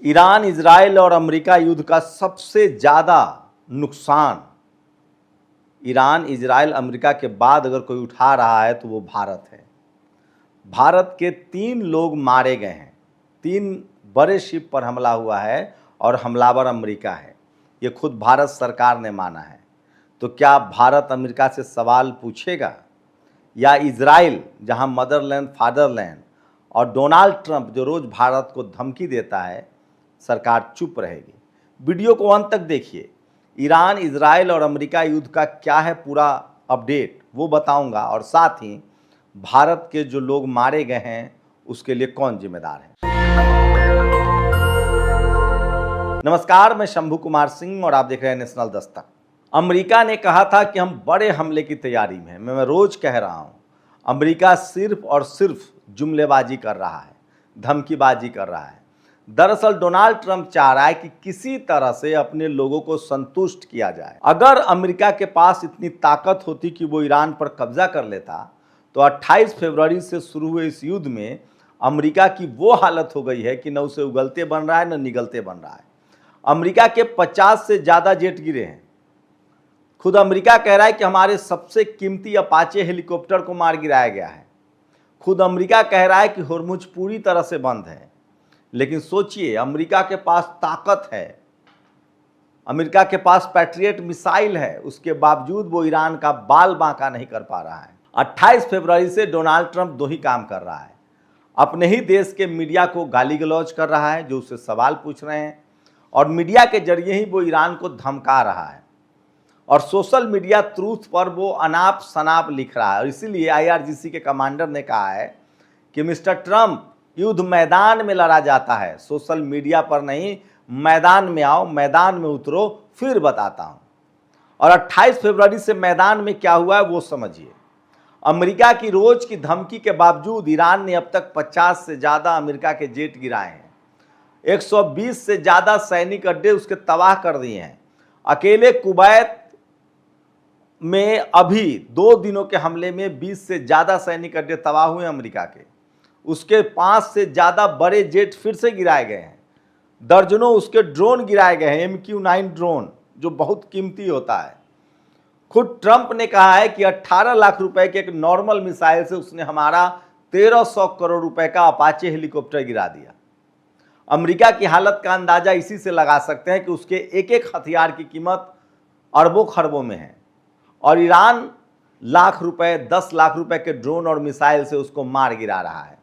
Iran, Israel और America युद्ध का सबसे ज़्यादा नुकसान ईरान, इजराइल, अमेरिका के बाद अगर कोई उठा रहा है तो वो भारत है। भारत के 3 लोग मारे गए हैं, 3 बड़े शिप पर हमला हुआ है और हमलावर अमेरिका है। ये खुद भारत सरकार ने माना है। तो क्या भारत अमेरिका से सवाल पूछेगा या इजराइल, जहां मदरलैंड फादरलैंड, और डोनाल्ड ट्रंप जो रोज़ भारत को धमकी देता है, सरकार चुप रहेगी? वीडियो को अंत तक देखिए। ईरान, इजराइल और अमेरिका युद्ध का क्या है पूरा अपडेट वो बताऊंगा, और साथ ही भारत के जो लोग मारे गए हैं उसके लिए कौन जिम्मेदार है। नमस्कार, मैं शंभू कुमार सिंह और आप देख रहे हैं नेशनल दस्तक। अमेरिका ने कहा था कि हम बड़े हमले की तैयारी में हैं। मैं रोज कह रहा हूं, अमेरिका सिर्फ और सिर्फ जुमलेबाजी कर रहा है, धमकीबाजी कर रहा है। दरअसल डोनाल्ड ट्रंप चाह रहा है कि किसी तरह से अपने लोगों को संतुष्ट किया जाए। अगर अमेरिका के पास इतनी ताकत होती कि वो ईरान पर कब्जा कर लेता तो 28 फरवरी से शुरू हुए इस युद्ध में अमेरिका की वो हालत हो गई है कि न उसे उगलते बन रहा है न निगलते बन रहा है। अमेरिका के 50 से ज़्यादा जेट गिरे हैं। खुद अमेरिका कह रहा है कि हमारे सबसे कीमती अपाचे हेलीकॉप्टर को मार गिराया गया है। खुद अमेरिका कह रहा है कि होर्मुज पूरी तरह से बंद है। लेकिन सोचिए, अमेरिका के पास ताकत है, अमेरिका के पास पैट्रियट मिसाइल है, उसके बावजूद वो ईरान का बाल बांका नहीं कर पा रहा है। 28 फरवरी से डोनाल्ड ट्रंप 2 ही काम कर रहा है। अपने ही देश के मीडिया को गाली गलौज कर रहा है जो उससे सवाल पूछ रहे हैं, और मीडिया के जरिए ही वो ईरान को धमका रहा है, और सोशल मीडिया ट्रूथ पर वो अनाप शनाप लिख रहा है। और इसीलिए IRGC के कमांडर ने कहा है कि मिस्टर ट्रंप, युद्ध मैदान में लड़ा जाता है, सोशल मीडिया पर नहीं। मैदान में आओ, मैदान में उतरो, फिर बताता हूं। और 28 फरवरी से मैदान में क्या हुआ है वो समझिए। अमेरिका की रोज की धमकी के बावजूद ईरान ने अब तक 50 से ज़्यादा अमेरिका के जेट गिराए हैं। 120 से ज़्यादा सैनिक अड्डे उसके तबाह कर दिए हैं। अकेले कुवैत में अभी 2 दिनों के हमले में 20 से ज़्यादा सैनिक अड्डे तबाह हुए अमेरिका के। उसके 5 से ज़्यादा बड़े जेट फिर से गिराए गए हैं। दर्जनों उसके ड्रोन गिराए गए हैं, MQ-9 ड्रोन, जो बहुत कीमती होता है। खुद ट्रंप ने कहा है कि 18 लाख रुपए के एक नॉर्मल मिसाइल से उसने हमारा 1300 करोड़ रुपए का अपाचे हेलीकॉप्टर गिरा दिया। अमेरिका की हालत का अंदाजा इसी से लगा सकते हैं कि उसके एक एक हथियार की कीमत अरबों खरबों में है, और ईरान लाख रुपए, 10 लाख रुपए के ड्रोन और मिसाइल से उसको मार गिरा रहा है।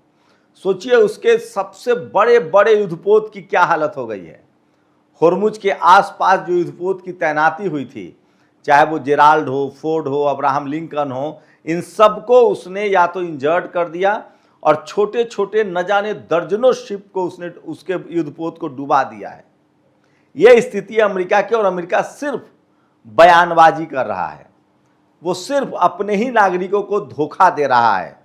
सोचिए, उसके सबसे बड़े बड़े युद्धपोत की क्या हालत हो गई है। होर्मुज के आसपास जो युद्धपोत की तैनाती हुई थी, चाहे वो जेराल्ड हो, फोर्ड हो, अब्राहम लिंकन हो, इन सबको उसने या तो इंजर्ड कर दिया, और छोटे छोटे न जाने दर्जनों शिप को उसने उसके युद्धपोत को डुबा दिया है। यह स्थिति है अमेरिका की, और अमेरिका सिर्फ बयानबाजी कर रहा है। वो सिर्फ अपने ही नागरिकों को धोखा दे रहा है।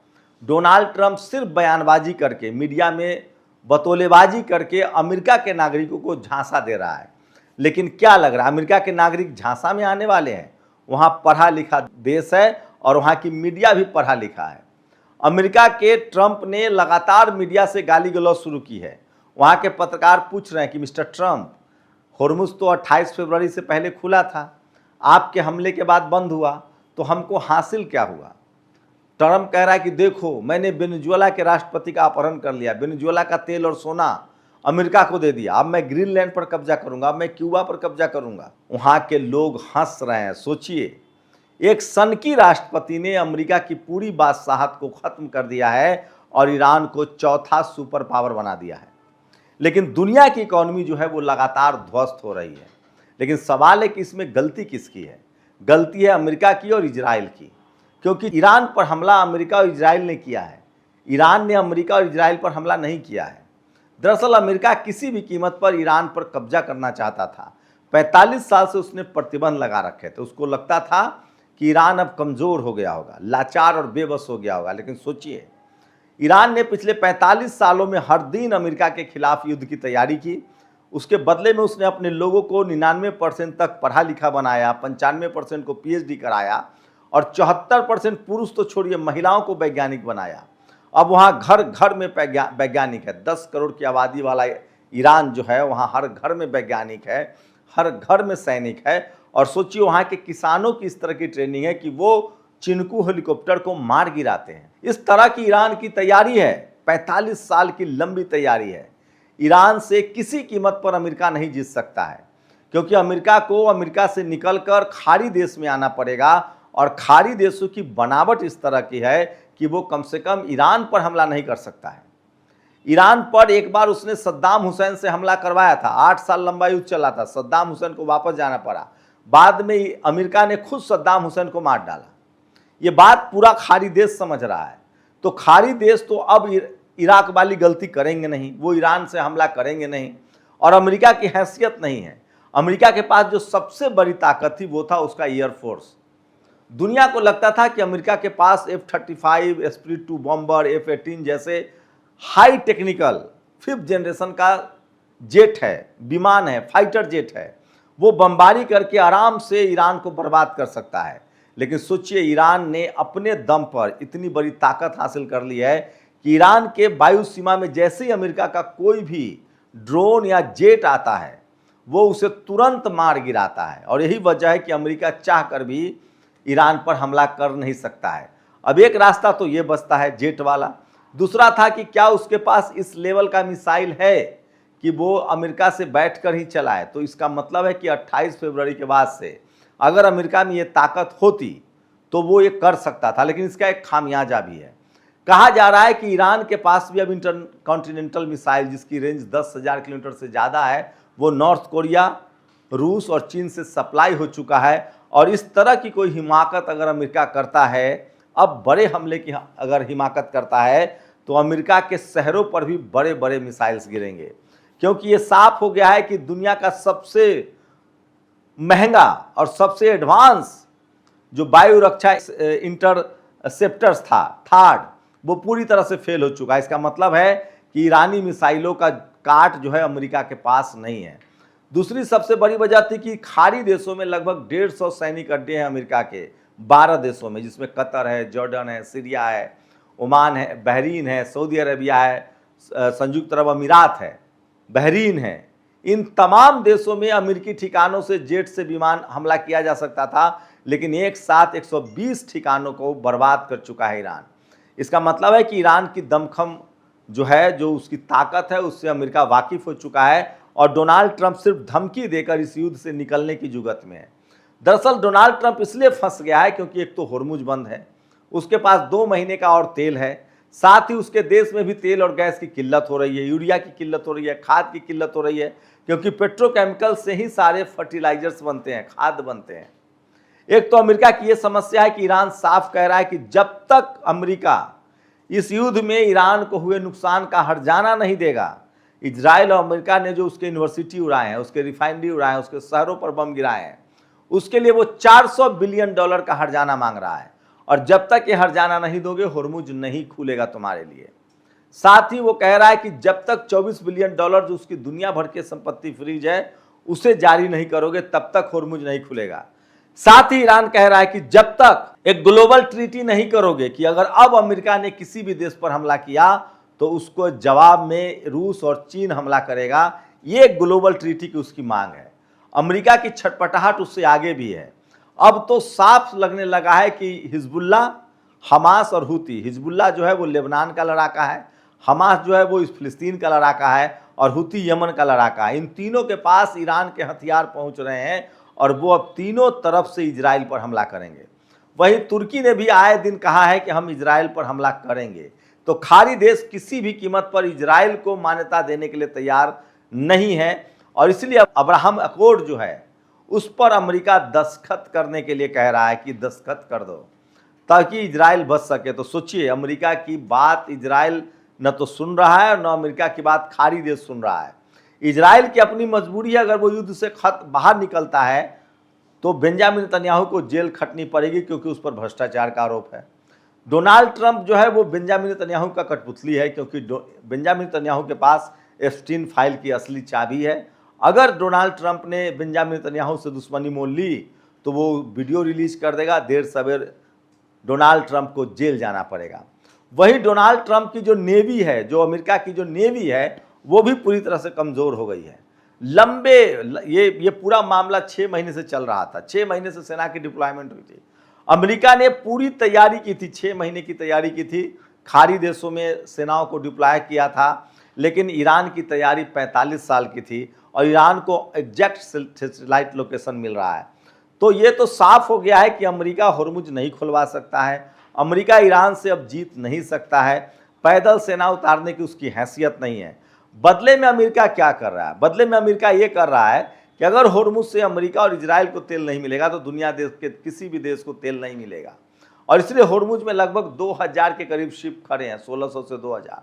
डोनाल्ड ट्रंप सिर्फ बयानबाजी करके, मीडिया में बतौलेबाजी करके अमेरिका के नागरिकों को झांसा दे रहा है। लेकिन क्या लग रहा है, अमेरिका के नागरिक झांसा में आने वाले हैं? वहाँ पढ़ा लिखा देश है और वहाँ की मीडिया भी पढ़ा लिखा है। अमेरिका के ट्रंप ने लगातार मीडिया से गाली गलौज शुरू की है। वहाँ के पत्रकार पूछ रहे हैं कि मिस्टर ट्रंप, होर्मुज तो 28 फरवरी से पहले खुला था, आपके हमले के बाद बंद हुआ, तो हमको हासिल क्या हुआ? ट्रंप कह रहा है कि देखो, मैंने वेनेजुएला के राष्ट्रपति का अपहरण कर लिया, वेनेजुएला का तेल और सोना अमेरिका को दे दिया, अब मैं ग्रीनलैंड पर कब्जा करूंगा, अब मैं क्यूबा पर कब्जा करूंगा। वहां के लोग हंस रहे हैं। सोचिए, एक सनकी राष्ट्रपति ने अमेरिका की पूरी बादशाहत को खत्म कर दिया है और ईरान को चौथा सुपर पावर बना दिया है। लेकिन दुनिया की इकोनॉमी जो है वो लगातार ध्वस्त हो रही है। लेकिन सवाल है कि इसमें गलती किसकी है? गलती है अमेरिका की और इजराइल की, क्योंकि ईरान पर हमला अमेरिका और इजराइल ने किया है। ईरान ने अमेरिका और इजराइल पर हमला नहीं किया है। दरअसल अमेरिका किसी भी कीमत पर ईरान पर कब्जा करना चाहता था। 45 साल से उसने प्रतिबंध लगा रखे थे। उसको लगता था कि ईरान अब कमज़ोर हो गया होगा, लाचार और बेबस हो गया होगा। लेकिन सोचिए, ईरान ने पिछले 45 सालों में हर दिन अमेरिका के खिलाफ युद्ध की तैयारी की। उसके बदले में उसने अपने लोगों को 99% तक पढ़ा लिखा बनाया, 95% को PhD कराया, और 74% पुरुष तो छोड़िए, महिलाओं को वैज्ञानिक बनाया। अब वहाँ घर घर में वैज्ञानिक है। 10 करोड़ की आबादी वाला ईरान जो है वहाँ हर घर में वैज्ञानिक है, हर घर में सैनिक है। और सोचिए वहाँ के किसानों की इस तरह की ट्रेनिंग है कि वो चिनकू हेलीकॉप्टर को मार गिराते हैं। इस तरह की ईरान की तैयारी है, 45 साल की लंबी तैयारी है। ईरान से किसी कीमत पर अमेरिका नहीं जीत सकता है, क्योंकि अमेरिका को अमेरिका से निकलकर खाड़ी देश में आना पड़ेगा। और खाड़ी देशों की बनावट इस तरह की है कि वो कम से कम ईरान पर हमला नहीं कर सकता है। ईरान पर एक बार उसने सद्दाम हुसैन से हमला करवाया था, 8 साल लंबा युद्ध चला था, सद्दाम हुसैन को वापस जाना पड़ा। बाद में अमेरिका ने खुद सद्दाम हुसैन को मार डाला। ये बात पूरा खाड़ी देश समझ रहा है। तो खाड़ी देश तो अब इराक वाली गलती करेंगे नहीं, वो ईरान से हमला करेंगे नहीं। और अमेरिका की हैसियत नहीं है। अमेरिका के पास जो सबसे बड़ी ताकत थी वो था उसका एयरफोर्स। दुनिया को लगता था कि अमेरिका के पास F-35, एस्पिरिट 2 बॉम्बर, F-18 जैसे हाई टेक्निकल 5th जनरेशन का जेट है, विमान है, फाइटर जेट है, वो बमबारी करके आराम से ईरान को बर्बाद कर सकता है। लेकिन सोचिए ईरान ने अपने दम पर इतनी बड़ी ताकत हासिल कर ली है कि ईरान के वायु सीमा में जैसे ही अमेरिका का कोई भी ड्रोन या जेट आता है वो उसे तुरंत मार गिराता है। और यही वजह है कि अमेरिका चाहकर भी ईरान पर हमला कर नहीं सकता है। अब एक रास्ता तो ये बचता है जेट वाला। दूसरा था कि क्या उसके पास इस लेवल का मिसाइल है कि वो अमेरिका से बैठकर ही चलाए। तो इसका मतलब है कि 28 फरवरी के बाद से अगर अमेरिका में ये ताकत होती तो वो ये कर सकता था। लेकिन इसका एक खामियाजा भी है। कहा जा रहा है कि ईरान के पास भी अब इंटरकॉन्टिनेंटल मिसाइल जिसकी रेंज 10,000 किलोमीटर से ज़्यादा है वो नॉर्थ कोरिया, रूस और चीन से सप्लाई हो चुका है। और इस तरह की कोई हिमाकत अगर अमेरिका करता है, अब बड़े हमले की अगर हिमाकत करता है तो अमेरिका के शहरों पर भी बड़े बड़े मिसाइल्स गिरेंगे। क्योंकि ये साफ हो गया है कि दुनिया का सबसे महंगा और सबसे एडवांस जो वायु रक्षा इंटरसेप्टर्स था थार्ड, वो पूरी तरह से फेल हो चुका है। इसका मतलब है कि ईरानी मिसाइलों का काट जो है अमेरिका के पास नहीं है। दूसरी सबसे बड़ी वजह थी कि खाड़ी देशों में लगभग 150 सैनिक अड्डे हैं अमेरिका के, 12 देशों में, जिसमें कतर है, जॉर्डन है, सीरिया है, ओमान है, बहरीन है, सऊदी अरबिया है, संयुक्त अरब अमीरात है, बहरीन है। इन तमाम देशों में अमेरिकी ठिकानों से जेट से विमान हमला किया जा सकता था, लेकिन एक साथ 120 ठिकानों को बर्बाद कर चुका है ईरान। इसका मतलब है कि ईरान की दमखम जो है, जो उसकी ताकत है, उससे अमेरिका वाकिफ हो चुका है। और डोनाल्ड ट्रंप सिर्फ धमकी देकर इस युद्ध से निकलने की जुगत में है। दरअसल डोनाल्ड ट्रंप इसलिए फंस गया है क्योंकि एक तो होर्मुज बंद है, उसके पास 2 महीने का और तेल है, साथ ही उसके देश में भी तेल और गैस की किल्लत हो रही है, यूरिया की किल्लत हो रही है, खाद की किल्लत हो रही है, क्योंकि पेट्रोकेमिकल से ही सारे फर्टिलाइजर्स बनते हैं, खाद बनते हैं। एक तो अमेरिका की यह समस्या है कि ईरान साफ कह रहा है कि जब तक अमेरिका इस युद्ध में ईरान को हुए नुकसान का हर्जाना नहीं देगा, इजराइल और अमेरिका ने जो उसके यूनिवर्सिटी उड़ाए हैं, उसके रिफाइनरी उड़ाए हैं, उसके शहरों पर बम गिराए हैं, उसके लिए वो $400 बिलियन का हर्जाना मांग रहा है। और जब तक ये हर्जाना नहीं दोगे होर्मुज नहीं खुलेगा तुम्हारे लिए। साथ ही वो कह रहा है कि जब तक $24 बिलियन जो उसकी दुनिया भर के संपत्ति फ्रीज है उसे जारी नहीं करोगे तब तक होर्मुज नहीं खुलेगा। साथ ही ईरान कह रहा है कि जब तक एक ग्लोबल ट्रीटी नहीं करोगे कि अगर अब अमेरिका ने किसी भी देश पर हमला किया तो उसको जवाब में रूस और चीन हमला करेगा। ये ग्लोबल ट्रीटी की उसकी मांग है। अमेरिका की छटपटाहट उससे आगे भी है। अब तो साफ लगने लगा है कि हिजबुल्ला, हमास और हुती, हिजबुल्ला जो है वो लेबनान का लड़ाका है, हमास जो है वो फिलिस्तीन का लड़ाका है और हुती यमन का लड़ाका है। इन तीनों के पास ईरान के हथियार पहुंच रहे हैं और वो अब तीनों तरफ से इजराइल पर हमला करेंगे। वहीं तुर्की ने भी आए दिन कहा है कि हम इजराइल पर हमला करेंगे। तो खाड़ी देश किसी भी कीमत पर इजराइल को मान्यता देने के लिए तैयार नहीं है और इसलिए अब्राहम अकॉर्ड जो है उस पर अमेरिका दस्तखत करने के लिए कह रहा है कि दस्तखत कर दो ताकि इजराइल बच सके। तो सोचिए, अमेरिका की बात इजराइल न तो सुन रहा है और न अमेरिका की बात खाड़ी देश सुन रहा है। इजराइल की अपनी मजबूरी है, अगर वो युद्ध से बाहर निकलता है तो बेंजामिन नेतन्याहू को जेल खटनी पड़ेगी क्योंकि उस पर भ्रष्टाचार का आरोप है। डोनाल्ड ट्रंप जो है वो बेंजामिन नेतन्याहू का कठपुतली है क्योंकि बेंजामिन नेतन्याहू के पास एप्स्टीन फाइल की असली चाबी है। अगर डोनाल्ड ट्रंप ने बेंजामिन नेतन्याहू से दुश्मनी मोल ली तो वो वीडियो रिलीज कर देगा, देर सवेर डोनाल्ड ट्रंप को जेल जाना पड़ेगा। वहीं डोनाल्ड ट्रंप की जो नेवी है, जो अमेरिका की जो नेवी है, वो भी पूरी तरह से कमज़ोर हो गई है। लंबे ये पूरा मामला 6 महीने से चल रहा था, 6 महीने से सेना की डिप्लॉयमेंट हुई थी। अमेरिका ने पूरी तैयारी की थी, 6 महीने की तैयारी की थी, खाड़ी देशों में सेनाओं को डिप्लॉय किया था, लेकिन ईरान की तैयारी 45 साल की थी और ईरान को एग्जैक्ट सैटेलाइट लोकेशन मिल रहा है। तो ये तो साफ हो गया है कि अमेरिका होर्मुज नहीं खुलवा सकता है, अमेरिका ईरान से अब जीत नहीं सकता है, पैदल सेना उतारने की उसकी हैसियत नहीं है। बदले में अमेरिका क्या कर रहा है? बदले में अमेरिका ये कर रहा है कि अगर होर्मुज से अमेरिका और इजराइल को तेल नहीं मिलेगा तो दुनिया देश के किसी भी देश को तेल नहीं मिलेगा, और इसलिए होर्मुज में लगभग 2000 के करीब शिप खड़े हैं, 1600 से 2000।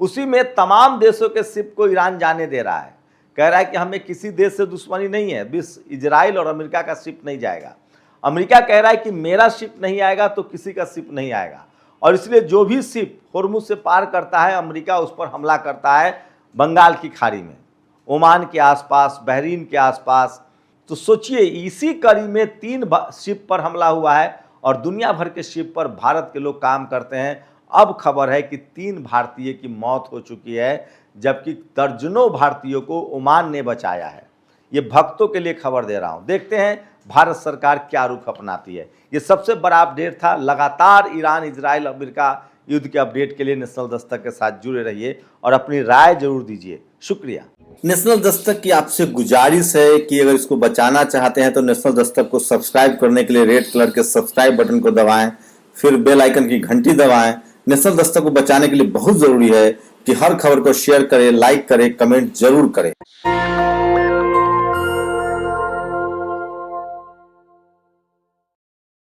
उसी में तमाम देशों के शिप को ईरान जाने दे रहा है, कह रहा है कि हमें किसी देश से दुश्मनी नहीं है, बस इजराइल और अमेरिका का शिप नहीं जाएगा। अमेरिका कह रहा है कि मेरा शिप नहीं आएगा तो किसी का शिप नहीं आएगा, और इसलिए जो भी शिप होर्मुज से पार करता है अमेरिका उस पर हमला करता है, बंगाल की खाड़ी में, ओमान के आसपास, बहरीन के आसपास। तो सोचिए इसी कड़ी में 3 शिप पर हमला हुआ है और दुनिया भर के शिप पर भारत के लोग काम करते हैं। अब खबर है कि 3 भारतीय की मौत हो चुकी है, जबकि दर्जनों भारतीयों को ओमान ने बचाया है। ये भक्तों के लिए खबर दे रहा हूं, देखते हैं भारत सरकार क्या रुख अपनाती है। ये सबसे बड़ा अपडेट था। लगातार ईरान, इजराइल, अमेरिका युद्ध के अपडेट के लिए नेशनल दस्तक के साथ जुड़े रहिए और अपनी राय जरूर दीजिए। शुक्रिया। नेशनल दस्तक की आपसे गुजारिश है कि अगर इसको बचाना चाहते हैं तो नेशनल दस्तक को सब्सक्राइब करने के लिए रेड कलर के सब्सक्राइब बटन को दबाएं, फिर बेल आइकन की घंटी दबाएं। नेशनल दस्तक को बचाने के लिए बहुत जरूरी है कि हर खबर को शेयर करें, लाइक करें, कमेंट जरूर करें।